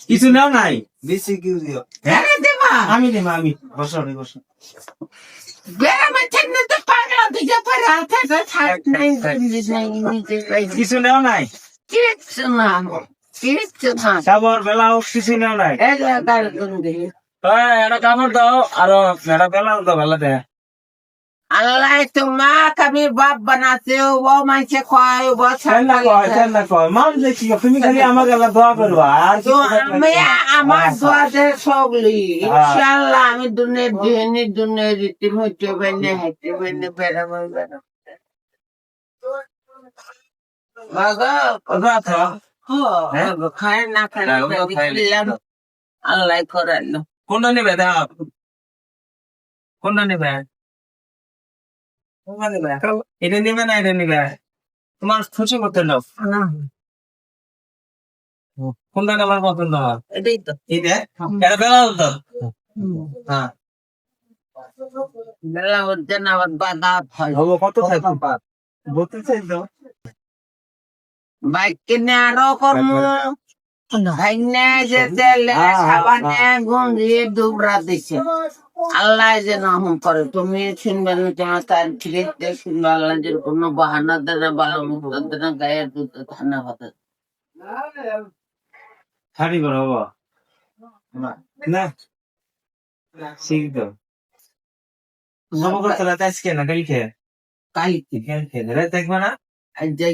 কিছু নাও নাই বেশি কি দিও হ্যাঁ দেবা আমি দেব আমি বসো রে বসো বেড়ামে ছেড়ে তো পাগলা দিকে পরে আছে তো থাক নাই কিছু নাও নাই কিচ্ছু না কিচ্ছু না সাবর বেলাও কিছু নাও নাই এগুলা কার কোন দিকে এটা কামড় দাও আর এটা বেলাও দাও বেলাতে আল্লাহ তোমাক আমি বাপ বানাতে ও মাইছে খায় ও ঠান্ডা কয় ঠান্ডা কয় মান দেখি তুমি খালি আমাকে আল্লাহ দোয়া করবা আর তো আমি আমার দোয়াতে সবলি ইনশাআল্লাহ আমি দুনিয়ার রীতি হইতে বেনে হাইতে বেনে বেড়াবো বাবা কথা আছে খায় না খায় আল্লাহ করেন কোনটা নেবে দাও কোনটা নেবে এটা নেবে না এটা নেবে তোমার খুশি করতে নাও কোনটা নেবার পছন্দ আমার এটাই তো এটা এটা বেলাও দাও হ্যাঁ বেলা হচ্ছে না আবার বাধা হয় কত থাকবে বলতে চাই তো বাইক কিনে আরো কর্ম ভাইনে যে তেলে সাবানে গুণ দিয়ে দুবরা দিছে আল্লাহ যে নাম করে তুমি শুনবে না তোমার তার ফিরে শুনবে আল্লাহ যে কোনো বাহানা দেনা ভালো মুখ দেনা গায়ের দুধ ঠান্ডা হতে হাড়ি বড় হবো না শিখতো জমা করতে আজকে না কালকে কালকে কালকে দেখবা না আর যাই